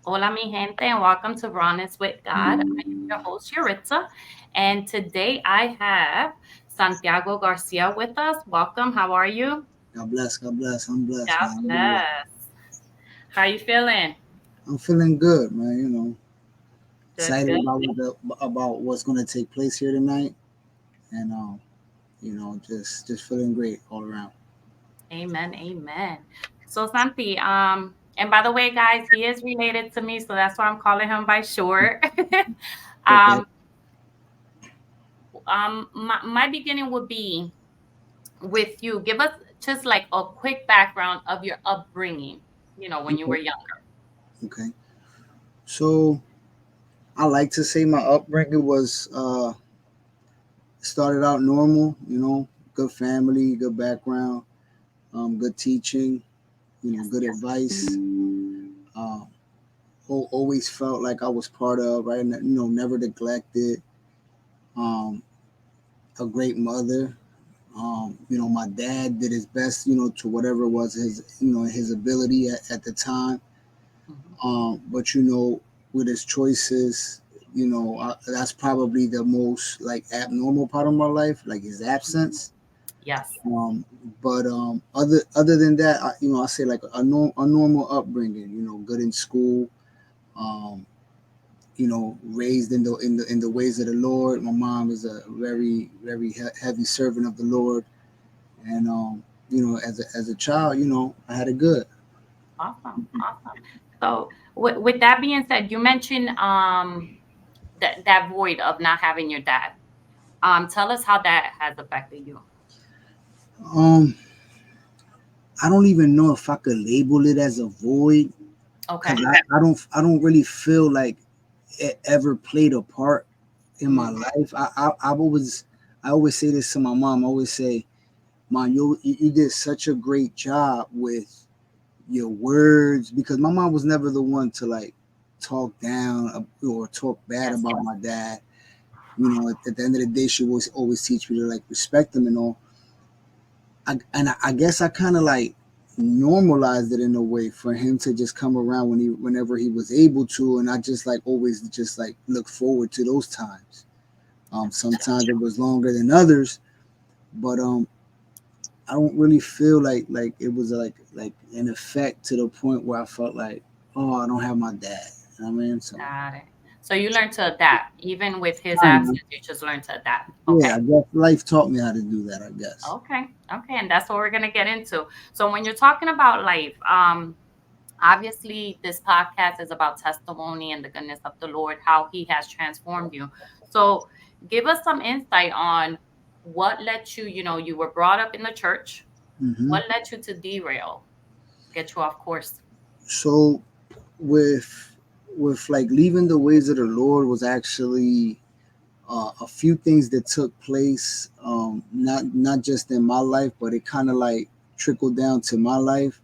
Hola, mi gente, and welcome to Rawness with God. I am your host, Yuritsa, and today I have Santiago Garcia with us. Welcome. How are you? God bless, God bless. I'm blessed, God man. What you at? bless. How you feeling? I'm feeling good, man. Good, Excited good. about what's gonna take place here tonight, and just feeling great all around. Amen, amen. So, Santi, and by the way, guys, he is related to me, so that's why I'm calling him by short. Okay. um, my beginning would be with you. Give us just like a quick background of your upbringing, when you were Okay. young. Okay. So I like to say my upbringing was started out normal. Good family, good background, good teaching. Yes. Good advice. Um, always felt like I was part of, right? Never neglected. Um, a great mother. My dad did his best, to whatever was his ability at the time. Mhm. But with his choices, that's probably the most like abnormal part of my life, like his Mhm. absence. Yes. Um, but other than that, I say like a normal upbringing. Good in school. Um, raised in the ways of the Lord. My mom is a very very heavy servant of the Lord, and as a child, I had it good. Awesome. Awesome. So, with that being said, you mentioned that void of not having your dad. Tell us how that has affected you. Um, I don't even know if I could label it as a void because Okay. I don't really feel like it ever played a part in my Mm. life. I always say this to my mom. I always say, "Mom, you did such a great job with your words," because my mom was never the one to like talk down or talk bad Yes. about my dad. At the end of the day, she was always teach me to like respect him and all. I guess I kind of like normalized it in a way for him to just come around whenever he was able to, and I just like always just like look forward to those times. Sometimes it was longer than others, but I don't really feel like it was like an effect to the point where I felt like, oh, I don't have my dad. You know what I mean? So Got it. So you learned to adapt, even with his kind of, absence. You just learned to adapt. yeah. Okay. I guess life taught me how to do that. I guess. Okay. Okay. And that's what we're gonna get into. So when you're talking about life, obviously this podcast is about testimony and the goodness of the Lord, how He has transformed you. So give us some insight on what led you. You were brought up in the church. Hmm. What led you to derail, get you off course? So with like leaving the ways of the Lord was actually a few things that took place, not just in my life, but it kind of like trickled down to my life.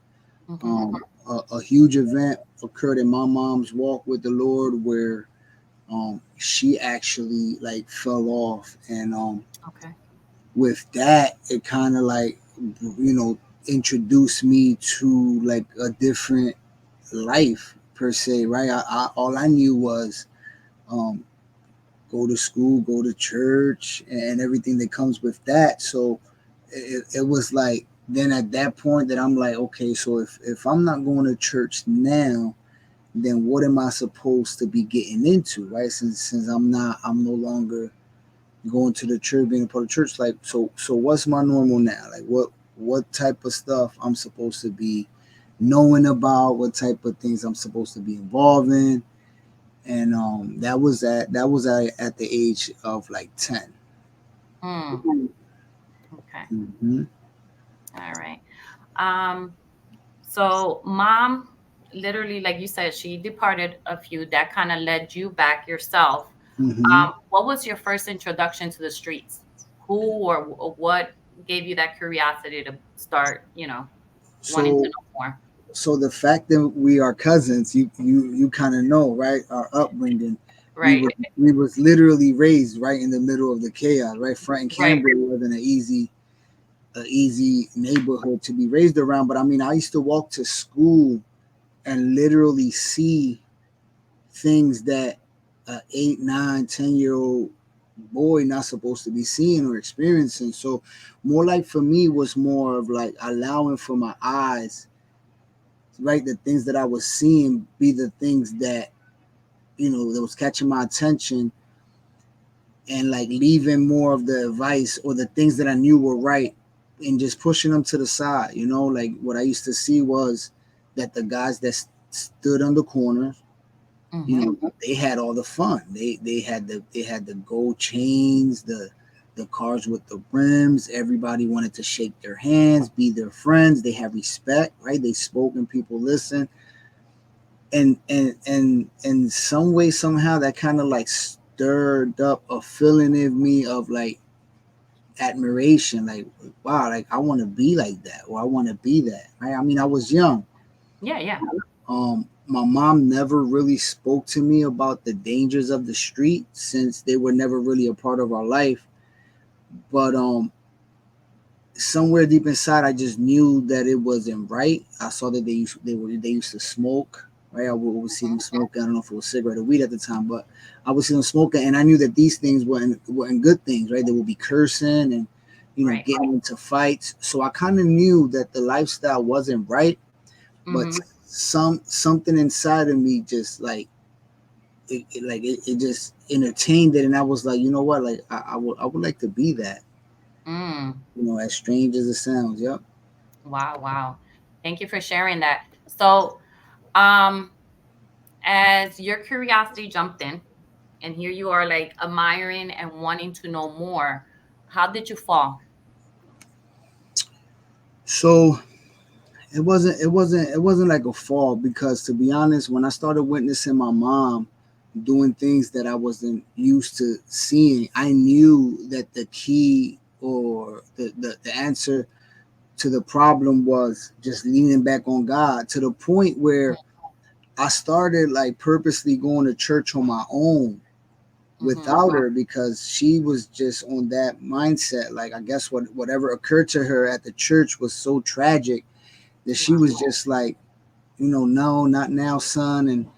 Hmm. A huge event occurred in my mom's walk with the Lord where she actually like fell off, and Okay. with that, it kind of like introduced me to like a different life per se, right? All I knew was um, go to school, go to church, and everything that comes with that. So it was like then at that point that I'm like, okay, so if I'm not going to church now, then what am I supposed to be getting into, right? Since I'm no longer going to the church, being a part of church. Like, so what's my normal now? Like, what type of stuff I'm supposed to be knowing about? What type of things I'm supposed to be involved in? And that was at the age of like 10. Hmm. Okay. Mm-hmm. All right. Um, so mom, literally, like you said, she departed a few. That kind of led you back yourself. Mm-hmm. What was your first introduction to the streets? Who or what gave you that curiosity to start, wanting to So know more? so the fact that we are cousins, you kind of know, right? Our upbringing, we Right, were we was literally raised right in the middle of the chaos, right? Frank and right. Cambria wasn't an easy neighborhood to be raised around. But I mean, I used to walk to school and literally see. things that a 8, 9, 10 year old boy not supposed to be seeing or experiencing. So more like for me was more of like allowing for my eyes, right? The things that I was seeing be the things that, that was catching my attention, and like leaving more of the advice or the things that I knew were right and just pushing them to the side. Like what I used to see was that the guys that stood on the corners, Mm-hmm. they had all the fun. They had the gold chains, the cars with the rims. Everybody wanted to shake their hands, be their friends. They had respect, right? They spoke and people listened. And some way, somehow, that kind of like stirred up a feeling in me of like admiration, like, wow, like I want to be like that, or I want to be that, right? I mean, I was young. Yeah, yeah. My mom never really spoke to me about the dangers of the street since they were never really a part of our life. But somewhere deep inside, I just knew that it wasn't right. I saw that they used to smoke. Right, I would see them smoking. I don't know if it was cigarette or weed at the time, but I would see them smoking, and I knew that these things weren't good things. Right, they would be cursing and Right. getting into fights. So I kind of knew that the lifestyle wasn't right, but Mm-hmm. something inside of me just like it just entertained it, and I was like, you know what, like I would like to be that. Mm. As strange as it sounds. Yep. Wow, wow. Thank you for sharing that. So, um, as your curiosity jumped in, and here you are like admiring and wanting to know more, how did you fall? So it wasn't like a fall, because to be honest, when I started witnessing my mom doing things that I wasn't used to seeing, I knew that the key, or the answer to the problem, was just leaning back on God, to the point where I started like purposely going to church on my own Mm-hmm. without her, because she was just on that mindset. Like, I guess whatever occurred to her at the church was so tragic that she Wow. was just like, no, not now, son.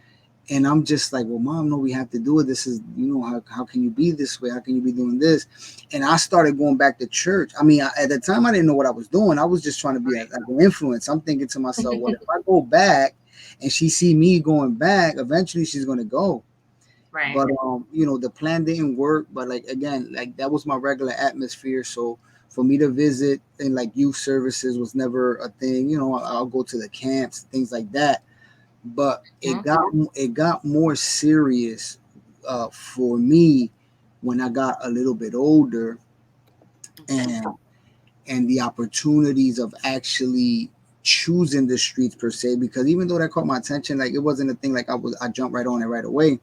And I'm just like, well, mom, no, we have to do it. This is, how can you be this way? How can you be doing this? And I started going back to church. I mean, at the time, I didn't know what I was doing. I was just trying to be like an influence. I'm thinking to myself, well, if I go back and she see me going back, eventually she's going to go. Right. But the plan didn't work. But like, again, like that was my regular atmosphere. So for me to visit and like youth services was never a thing. I'll go to the camps, things like that. But it Mhm. got more serious for me when I got a little bit older, Okay. and the opportunities of actually choosing the streets per se. Because even though that caught my attention, like it wasn't a thing like I jumped right on it right away.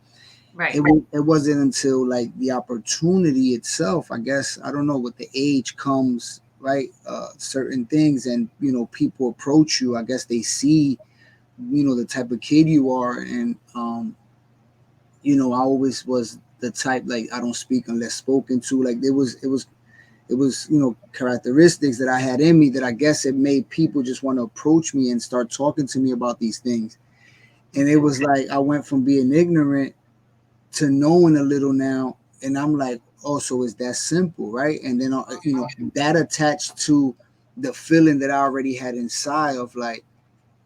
Right. It wasn't until like the opportunity itself, I guess, I don't know, with the age comes, right, certain things, and people approach you. I guess they see the type of kid you are. And I always was the type, like, I don't speak unless spoken to. Like, it was characteristics that I had in me that I guess it made people just want to approach me and start talking to me about these things. And it Okay. was like I went from being ignorant to knowing a little now, and I'm like, oh, so it's that simple, right? And then that attached to the feeling that I already had inside of like,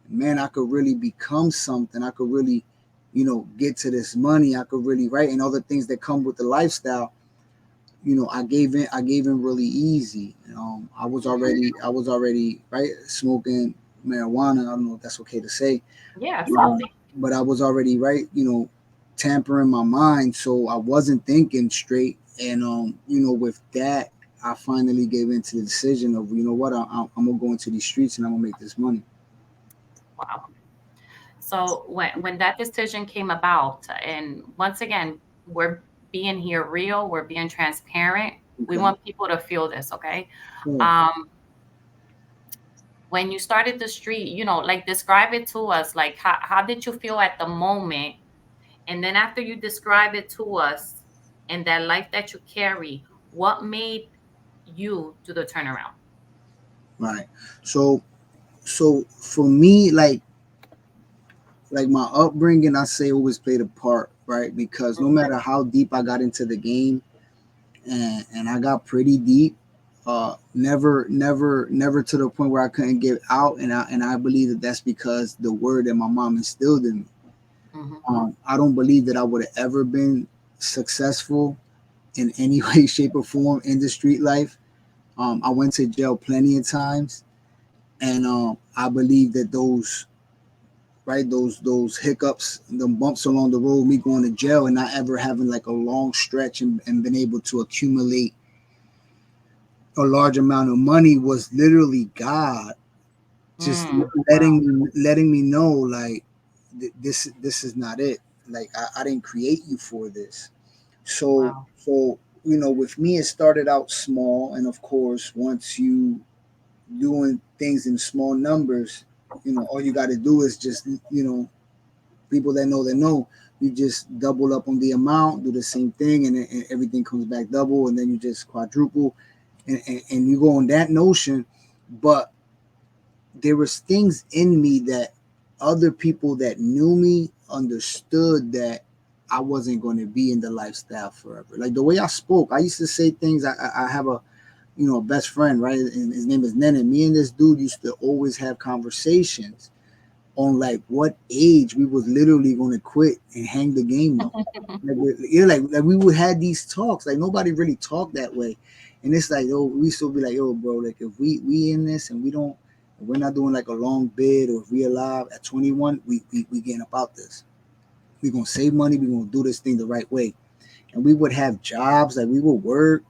man, I could really become something. I could really, get to this money. I could really, right, and other things that come with the lifestyle. I gave in really easy. I was already right, smoking marijuana. I don't know if that's okay to say, Yeah, um, absolutely. but I was already right, tampering my mind, so I wasn't thinking straight. And with that, I finally gave in to the decision of, what, I'm gonna go into these streets and I'm gonna make this money. Wow. So when that decision came about, and once again, we're being here real, we're being transparent. We Okay. want people to feel this, okay? Cool. Um, when you started the street, like describe it to us. Like how did you feel at the moment? And then after you describe it to us and that life that you carry, what made you do the turnaround? Right. So for me, like my upbringing, I say, always played a part. right? Because no matter how deep I got into the game, and I got pretty deep, never to the point where I couldn't get out, and I believe that that's because the word that my mom instilled in me. Mm-hmm. I don't believe that I would have ever been successful in any way, shape, or form in the street life. I went to jail plenty of times, and I believe that those right those hiccups, the bumps along the road, me going to jail and not ever having like a long stretch and been able to accumulate a large amount of money was literally God just Wow. letting me know like this is not it. Like I didn't create you for this. Wow. So with me it started out small, and of course once you doing things in small numbers, all you got to do is just people that know, you just double up on the amount, do the same thing, and everything comes back double, and then you just quadruple, and you go on that notion. But there was things in me that other people that knew me understood that I wasn't going to be in the lifestyle forever. Like the way I spoke, I used to say things. I have a best friend, right? And his name is Nene. Me and this dude used to always have conversations on like what age we was literally going to quit and hang the game up. Like we would have these talks. Like nobody really talked that way, and it's like, yo, we still be like, yo, bro, like if we in this and we don't, we're not doing like a long bid, or if we alive at 21, we getting about this. We gonna save money. We gonna do this thing the right way, and we would have jobs. Like we would work.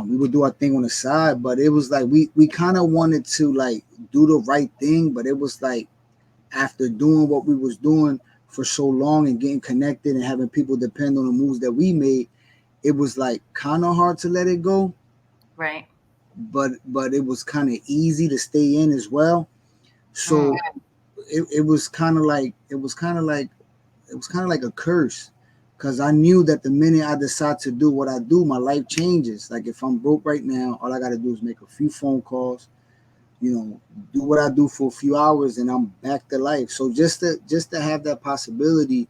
We would do our thing on the side, but it was like we kind of wanted to like do the right thing, but it was like after doing what we was doing for so long and getting connected and having people depend on the moves that we made, it was like kind of hard to let it go, Right. but it was kind of easy to stay in as well. So Mm. it was kind of like a curse, because I knew that the minute I decide to do what I do, my life changes. Like if I'm broke right now, all I got to do is make a few phone calls, do what I do for a few hours, and I'm back to life. So just to have that possibility,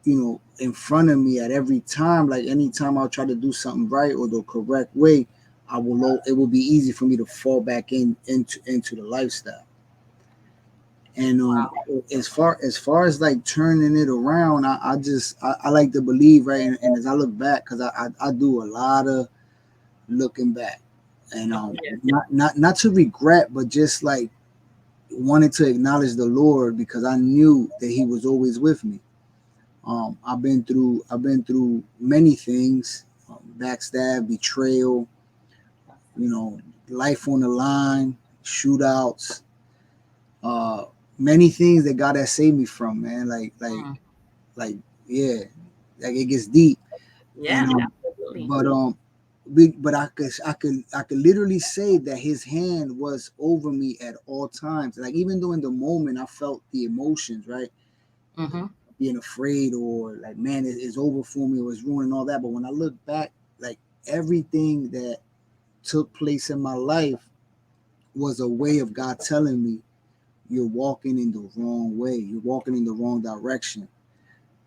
in front of me at every time, like anytime I'll try to do something right or the correct way, it will be easy for me to fall back into the lifestyle. And Wow. as far as like turning it around, I like to believe, right, and as I look back, because I do a lot of looking back, and Yeah. not to regret, but just like wanted to acknowledge the Lord, because I knew that He was always with me. I've been through many things, backstab, betrayal, you know, life on the line, shootouts, uh, many things that God has saved me from, man. Mm. Like, yeah, like it gets deep, and Yeah. Absolutely. but but I could literally say that His hand was over me at all times. Like even though in the moment I felt the emotions, right, Mm-hmm. being afraid, or like, man, it's over for me, or it's ruining all that. But when I look back, like everything that took place in my life was a way of God telling me, you're walking in the wrong way. You're walking in the wrong direction.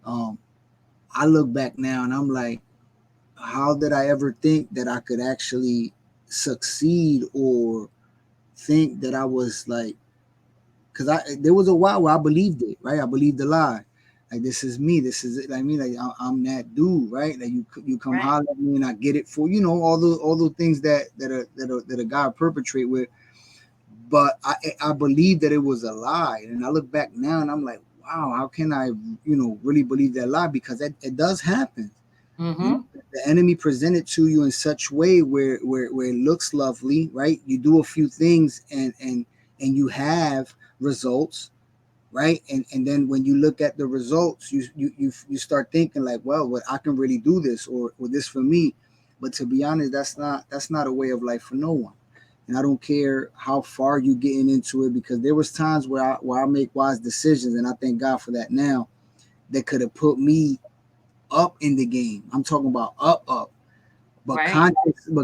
Um, I look back now and I'm like, how did I ever think that I could actually succeed, or think that I was like, because there was a while where I believed it, right? I believed the lie. Like this is me, this is it. I mean, like I'm that dude, right? Like you come Right. holler at me and I get it for all those things that a God perpetrate with. But I believe that it was a lie, and I look back now and I'm like, wow, how can I really believe that lie? Because it does happen. Mm-hmm. The enemy presented to you in such way where it looks lovely, right? You do a few things and you have results, right? And then when you look at the results, you start thinking like, well, I can really do this, or this for me. But to be honest, that's not a way of life for no one. And I don't care how far you getting into it, because there was times where I make wise decisions, and I thank God for that now, that could have put me up in the game. I'm talking about up. But Right.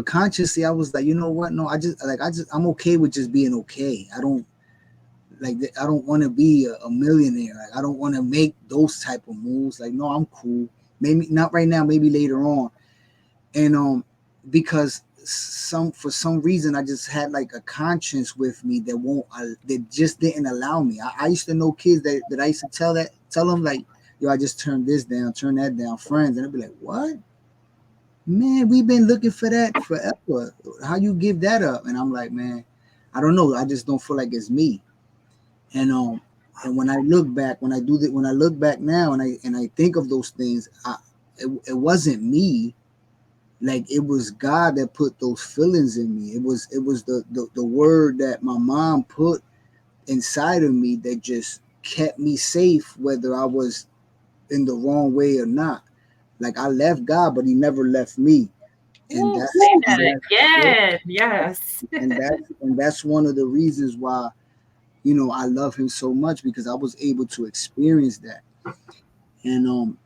consciously, I was like, you know what? No, I'm okay with just being okay. I don't. like I don't want to be a millionaire. Like I don't want to make those type of moves. Like no, I'm cool. Maybe not right now. Maybe later on. And because some for some reason I just had like a conscience with me that won't that just didn't allow me. I used to know kids that I used to tell them like, yo, I just turned this down, turn that down, friends, and they'd be like, what? Man, we've been looking for that forever. How you give that up? And I'm like, man, I don't know. I just don't feel like it's me. And when I look back, when I look back now, and I think of those things, it wasn't me. Like it was God that put those feelings in me. It was the word that my mom put inside of me that just kept me safe, whether I was in the wrong way or not. Like I left God, but He never left me. And Ooh, that say and that that yeah, again. Yes. and that's one of the reasons why I love Him so much, because I was able to experience that. And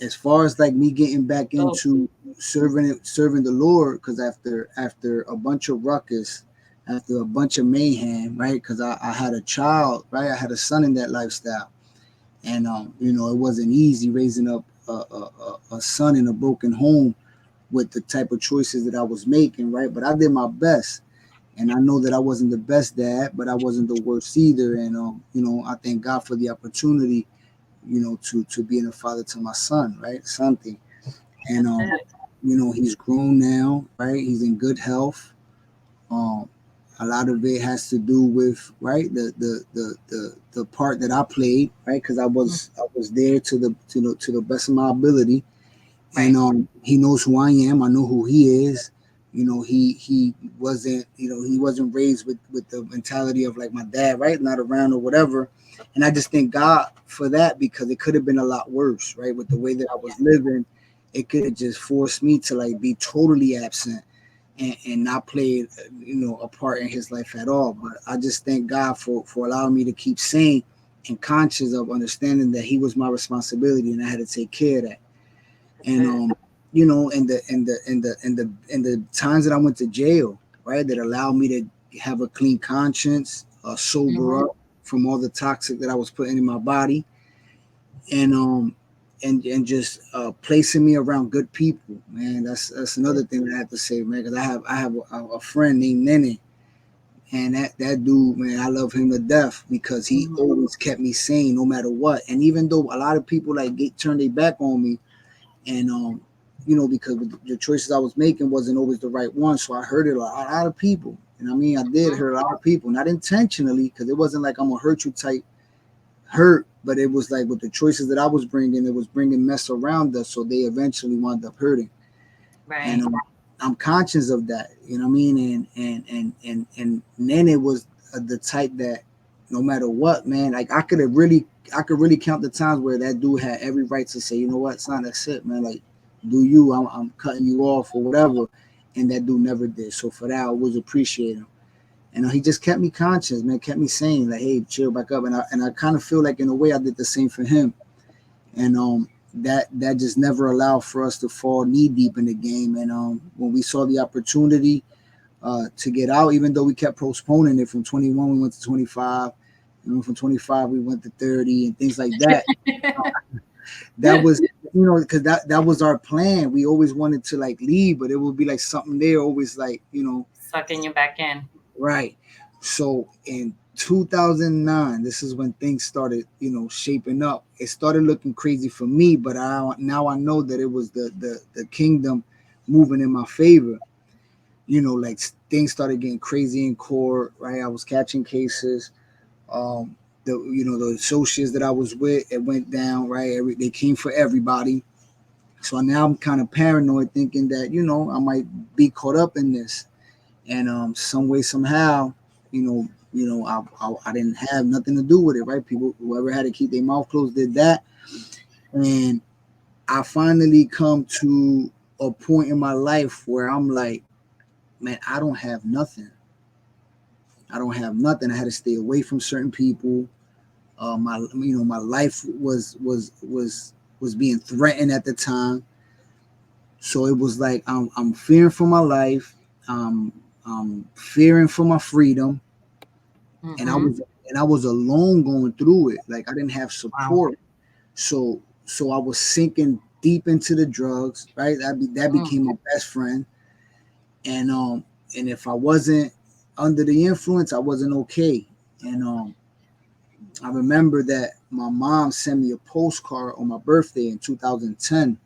as far as like me getting back So into serving the Lord, because after a bunch of ruckus, after a bunch of mayhem, right? Because I had a child, right? I had a son in that lifestyle, and it wasn't easy raising up a son in a broken home with the type of choices that I was making, right? But I did my best. And I know that I wasn't the best dad, but I wasn't the worst either. And I thank God for the opportunity, to being a father to my son, right? Something. And that's it. he's grown now, right? He's in good health. Um, a lot of it has to do with right the part that I played, right? Because Mm, I was there to the best of my ability, and right. he knows who I am. I know who he is. He wasn't raised with the mentality of like my dad, right? Not around or whatever. And I just thank God for that, because it could have been a lot worse, right? With the way that I Oh was yeah. living, it could have just forced me to like be totally absent and not play a part in his life at all. But I just thank God for allowing me to keep sane and conscious of understanding that he was my responsibility and I had to take care of that. That's And it. in the times that I went to jail, right, that allowed me to have a clean conscience, sober Hmm. up from all the toxic that I was putting in my body, and and just placing me around good people, man. That's another thing that I have to say, man, because I have a friend named Nene, and that dude, man, I love him to death because he Hmm. always kept me sane no matter what. And even though a lot of people like get turned their back on me, and because the choices I was making wasn't always the right one, so I hurt a lot of people. And I mean, I did Hmm. hurt a lot of people, not intentionally, because it wasn't like I'm gonna hurt you type hurt, but it was like with the choices that I was bringing, it was bringing mess around us, so they eventually wound up hurting. And Right. I'm conscious of that, you know what I mean. And then it was the type that no matter what, man, like I could really count the times where that dude had every right to say, you know what, son, that's it, man. Like, do you? I'm cutting you off or whatever, and that dude never did. So for that, I was appreciating. And he just kept me conscious, man, kept me saying like, hey, chill back up. And I kind of feel like in a way I did the same for him. And that just never allowed for us to fall knee deep in the game. And when we saw the opportunity to get out, even though we kept postponing it, from 21 we went to 25, and from 25 we went to 30 and things like that. That was because that was our plan. We always wanted to like leave, but it would be like something there always like Sucking you back in. right. So in 2009, this is when things started, shaping up. It started looking crazy for me, but now I know that it was the kingdom moving in my favor. Like things started getting crazy in court, right? I was catching cases. The associates that I was with, it went down, right? They came for everybody. So now I'm kind of paranoid, thinking that I might be caught up in this, and some way somehow, I didn't have nothing to do with it, right? People, whoever had to keep their mouth closed, did that, and I finally come to a point in my life where I'm like, man, I don't have nothing. I don't have nothing. I had to stay away from certain people. My life was being threatened at the time, so it was like I'm fearing for my life. I'm fearing for my freedom, and I Hmm. was and I was alone going through it. Like I didn't have Wow. support. So I was sinking deep into the drugs, right? That Mm. became my best friend. And and if I wasn't under the influence, I wasn't okay. And I remember that my mom sent me a postcard on my birthday in 2010,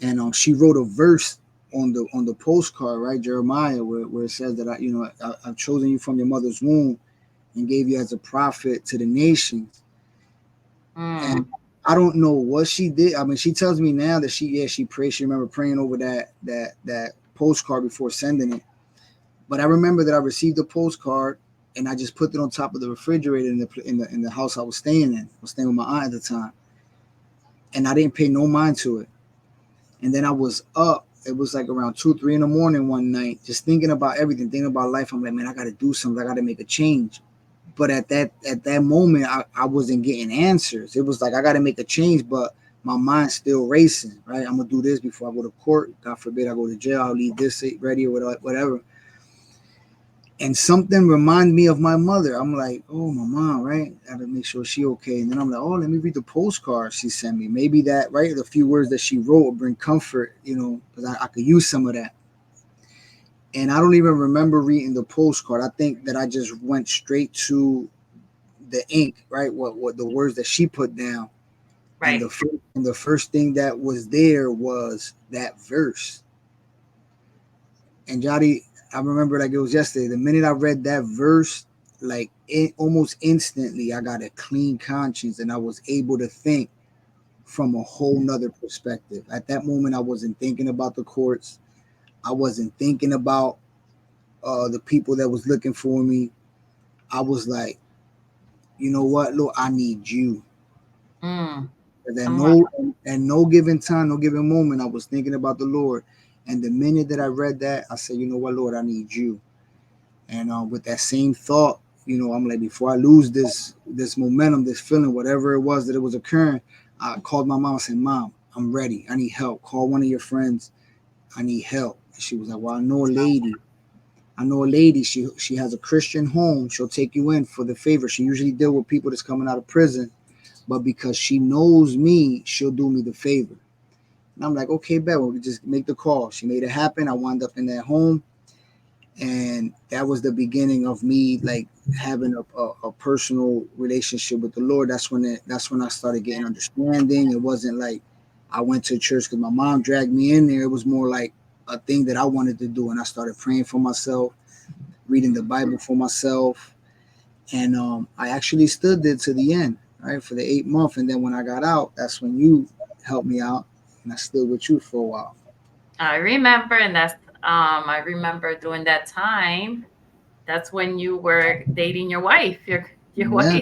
and she wrote a verse on the postcard, right, Jeremiah, where it says that I've chosen you from your mother's womb and gave you as a prophet to the nations. And Mm. I don't know what she did. I mean, she tells me now that she prayed. She remember praying over that postcard before sending it. But I remember that I received a postcard and I just put it on top of the refrigerator in the house I was staying in. I was staying with my aunt at the time, and I didn't pay no mind to it. And then I was up. It was like around 2, 3 in the morning one night, just thinking about everything, thinking about life. I'm like, man, I got to do something. I got to make a change. But at that moment, I wasn't getting answers. It was like I got to make a change, but my mind's still racing. Right, I'm gonna do this before I go to court. God forbid I go to jail. I'll leave this ready or whatever. And something reminded me of my mother. I'm like, oh, my mom, right? I gotta make sure she okay. And then I'm like, oh, let me read the postcard she sent me. Maybe that, right? The few words that she wrote will bring comfort, because I could use some of that. And I don't even remember reading the postcard. I think that I just went straight to the ink, right? What the words that she put down. And Right. the first thing that was there was that verse. And Jody, I remember like it was yesterday. The minute I read that verse, like almost instantly, I got a clean conscience and I was able to think from a whole nother perspective. At that moment, I wasn't thinking about the courts. I wasn't thinking about the people that was looking for me. I was like, you know what, Lord, I need you. Mm. And then Come on. no given time, no given moment, I was thinking about the Lord. And the minute that I read that, I said, you know what, Lord, I need you. And with that same thought, I'm like, before I lose this momentum, this feeling, whatever it was that it was occurring, I called my mom and said, Mom, I'm ready. I need help. Call one of your friends. I need help. And she was like, well, I know a lady. I know a lady. She has a Christian home. She'll take you in for the favor. She usually deal with people that's coming out of prison, but because she knows me, she'll do me the favor. And I'm like, okay, bet. Well, we just make the call. She made it happen. I wound up in that home, and that was the beginning of me like having a personal relationship with the Lord. That's when I started getting understanding. It wasn't like I went to church because my mom dragged me in there. It was more like a thing that I wanted to do, and I started praying for myself, reading the Bible for myself, and I actually stood there to the end, right, for the 8 month. And then when I got out, that's when you helped me out, and I stood with you for a while. I remember, and I remember during that time. That's when you were dating your wife. Your Yeah, wife.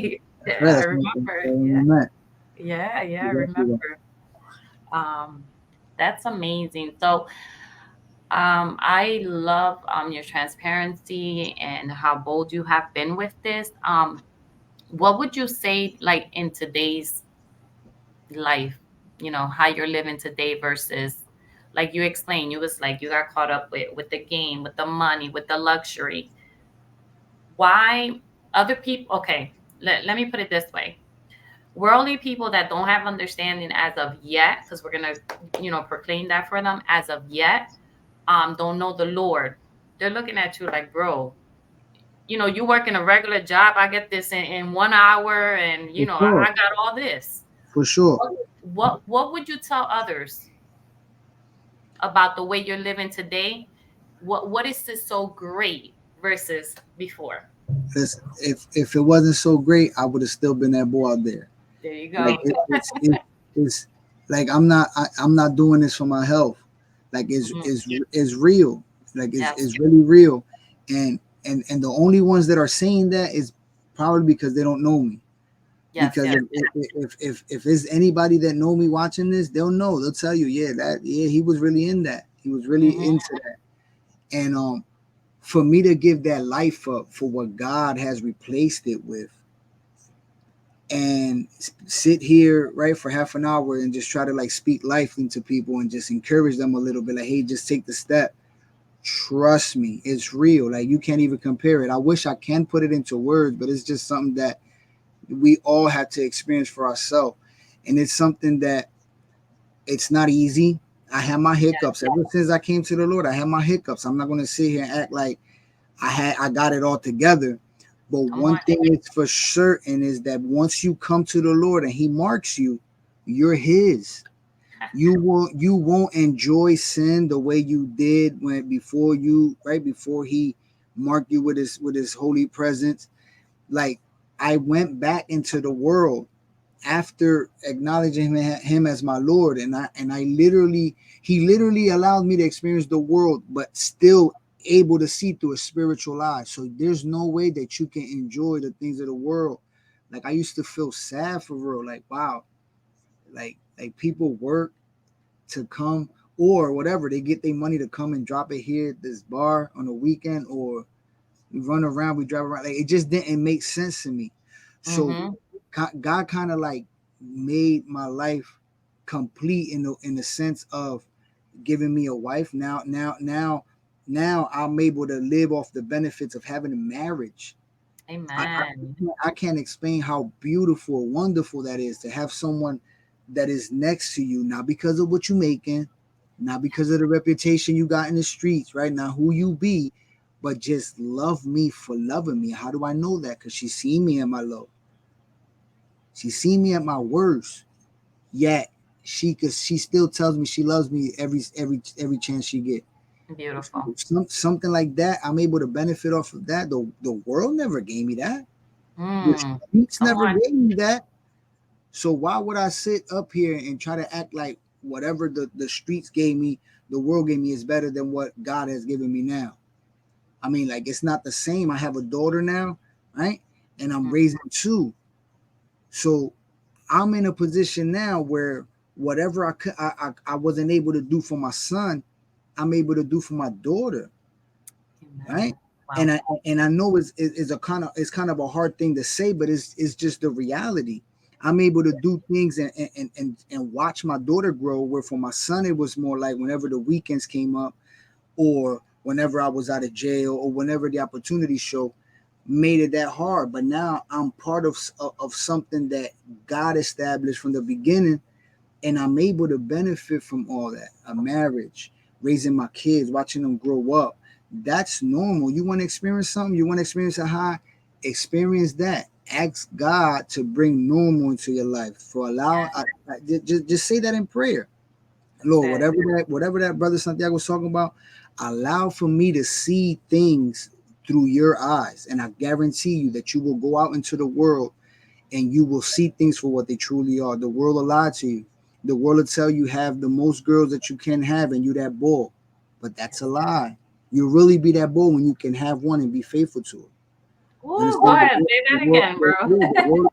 that's right. Yeah, I That's remember. when Yeah, we met. yeah, I Exactly right. remember. Um, that's amazing. So, I love your transparency and how bold you have been with this. What would you say, like in today's life, how you're living today versus, like you explained, you was like you got caught up with the game, with the money, with the luxury. Why other people? Okay, let me put it this way: worldly people that don't have understanding as of yet, because we're gonna proclaim that for them as of yet, don't know the Lord. They're looking at you like, bro, you work in a regular job. I get this in 1 hour, and For I sure. got all this. For sure. What would you tell others about the way you're living today? What is this so great versus before? Listen, if it wasn't so great, I would have still been that boy out there. There you Like go. it's like I'm not doing this for my health. Like Mhm. it's real. Like Yes, it's really real. And the only ones that are saying that is probably because they don't know me. yes, Because yes. if it's anybody that know me watching this, they'll know. They'll tell you, yeah, he was really in that. He was really Hmm. into that. And for me to give that life up for what God has replaced it with, and sit here right for half an hour and just try to like speak life into people and just encourage them a little bit, like, hey, just take the step. Trust me, it's real. Like, you can't even compare it. I wish I can put it into words, but it's just something that we all have to experience for ourselves. And it's something that it's not easy. I have my hiccups. Ever since I came to the Lord, I have my hiccups. I'm not going to sit here and act like I got it all together. But Come on. one thing is for certain is that once you come to the Lord and He marks you, you're His. You won't enjoy sin the way you did when before you right before He marked you with his holy presence. Like, I went back into the world after acknowledging him as my Lord, and I literally He literally allowed me to experience the world, but still able to see through a spiritual eye. So there's no way that you can enjoy the things of the world. Like, I used to feel sad for real. Like, wow, like people work to come, or whatever, they get their money to come and drop it here at this bar on the weekend, or we run around, we drive around. Like, it just didn't make sense to me. So Mm-hmm. God kind of like made my life complete in the sense of giving me a wife. Now I'm able to live off the benefits of having a marriage. I, I, Amen. I can't explain how beautiful, wonderful that is to have someone that is next to you, not because of what you're making, not because of the reputation you got in the streets, right? Now, who you be, but just love me for loving me. How do I know that? Because she seen me at my low. She seen me at my worst. Yet she still tells me she loves me every chance she get. Beautiful. Something like that, I'm able to benefit off of that. The world never gave me that. The Mm. streets Come never on. gave me that. So why would I sit up here and try to act like whatever the streets gave me, the world gave me is better than what God has given me now? I mean, like, it's not the same. I have a daughter now, right? And I'm Mm. raising two. So I'm in a position now where whatever I wasn't able to do for my son, I'm able to do for my daughter, right? Amen. Wow. And I know it's a kind of a hard thing to say, but it's just the reality. I'm able to do things and watch my daughter grow. Where for my son, it was more like whenever the weekends came up, or whenever I was out of jail, or whenever the opportunity show made it that hard. But now I'm part of something that God established from the beginning, and I'm able to benefit from all that. A marriage, raising my kids, watching them grow up. That's normal. You want to experience something, you want to experience a high, experience that. Ask God to bring normal into your life. For allow, just say that in prayer. That's Lord, it. whatever that brother Santiago was talking about, allow for me to see things through your eyes, and I guarantee you that you will go out into the world and you will see things for what they truly are. The world will lie to you. The world will tell you have the most girls that you can have and you that bull. But that's a lie. You really be that bull when you can have one and be faithful to it. You Ooh, go understand? ahead. Say that again, bro.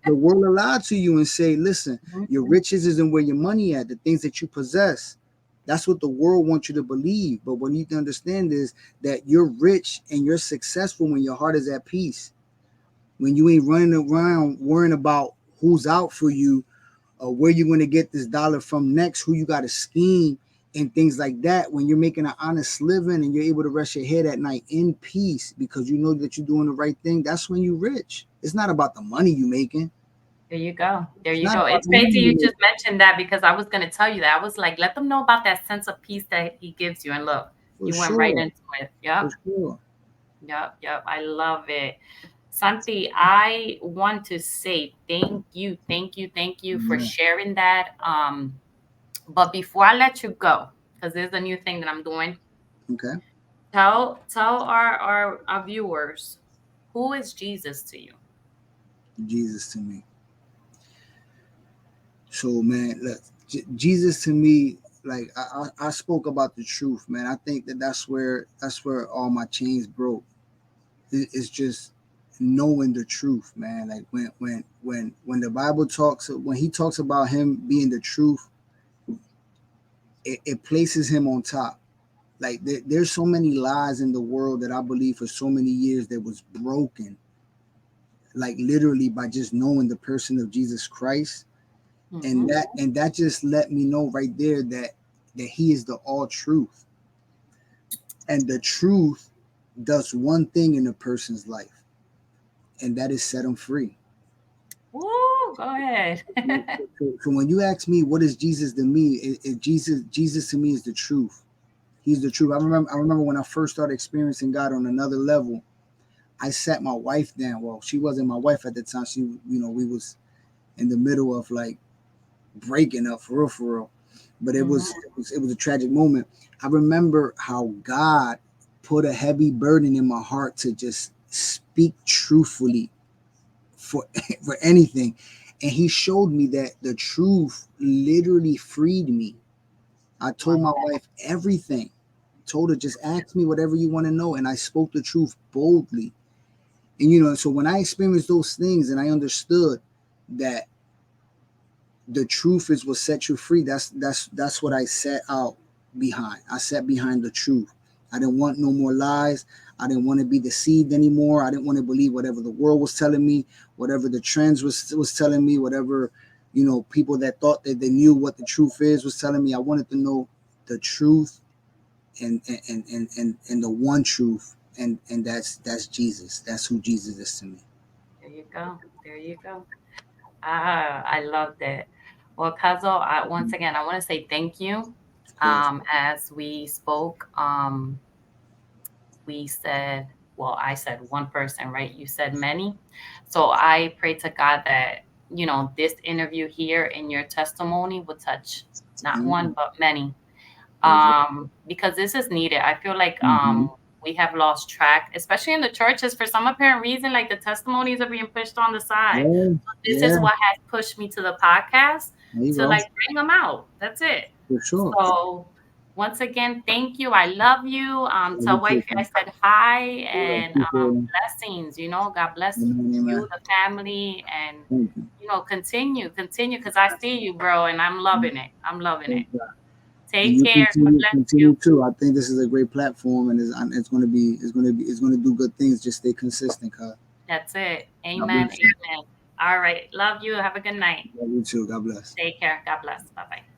The world will lie to you and say, listen, Mhm. your riches isn't where your money at, the things that you possess. That's what the world wants you to believe. But what you need to understand is that you're rich and you're successful when your heart is at peace, when you ain't running around worrying about who's out for you, or where you're going to get this dollar from next, who you got to scheme, and things like that. When you're making an honest living and you're able to rest your head at night in peace because you know that you're doing the right thing, that's when you're rich. It's not about the money you're making. There you go. There It's you not go. about It's the money crazy you're you making. just mentioned that because I was going to tell you that. I was like, let them know about that sense of peace that he gives you. And look, For you went right sure. into it. For Yep. sure. Yep. Yep. I love it. Santi, I want to say thank you. Thank you. Thank you for Yeah. sharing that. But before I let you go, because there's a new thing that I'm doing, Okay. tell our viewers, who is Jesus to you? Jesus to me. So, man, look, Jesus to me, like I spoke about the truth, man. I think that's where all my chains broke. It's just knowing the truth, man. Like when the Bible talks, when he talks about him being the truth, it places him on top. Like there's so many lies in the world that I believe for so many years that was broken, like literally by just knowing the person of Jesus Christ, and Mm-hmm. that just let me know right there that he is the all truth. And the truth does one thing in a person's life, and that is set them free. Woo, go ahead. So when you ask me what is Jesus to me, Jesus to me is the truth. He's the truth. I remember when I first started experiencing God on another level. I sat my wife down. Well, she wasn't my wife at the time. She, we was in the middle of like breaking up for real, for real. But it was a tragic moment. I remember how God put a heavy burden in my heart to just speak truthfully for for anything, and He showed me that the truth literally freed me. I told my Wow. wife everything. Told her just ask me whatever you want to know, and I spoke the truth boldly. And so when I experienced those things and I understood that the truth is what set you free, that's what I set out behind. I sat behind the truth. I didn't want no more lies. I didn't want to be deceived anymore. I didn't want to believe whatever the world was telling me, whatever the trends was telling me, whatever people that thought that they knew what the truth is was telling me. I wanted to know the truth, and the one truth, and that's Jesus. That's who Jesus is to me. There you go. There you go. Ah, I loved it. Well, Kazo, once again, I want to say thank you. Of course. As we spoke, we said, well, I said one person, right? You said many. So I pray to God that, this interview here and your testimony will touch not one, Amen. but many. Praise God. Because this is needed. I feel like Mm-hmm. we have lost track, especially in the churches, for some apparent reason, like the testimonies are being pushed on the side. Yeah, So this is yeah. what has pushed me to the podcast There you to go. like bring them out. That's it. For sure. So once again, thank you. I love you. Love Tell you too, wifey I man. said hi Yeah, and appreciate it. blessings. God bless Amen, you, amen. the family, and Thank you. continue because I see you, bro, and I'm loving it. I'm loving it. Praise God. And Take you care. God bless you. continue too. I think this is a great platform, and it's going to do good things. Just stay consistent, cuz. That's it. God Amen. bless you. Amen. All right. Love you. Have a good night. Love you too. God bless. Take care. God bless. Bye bye.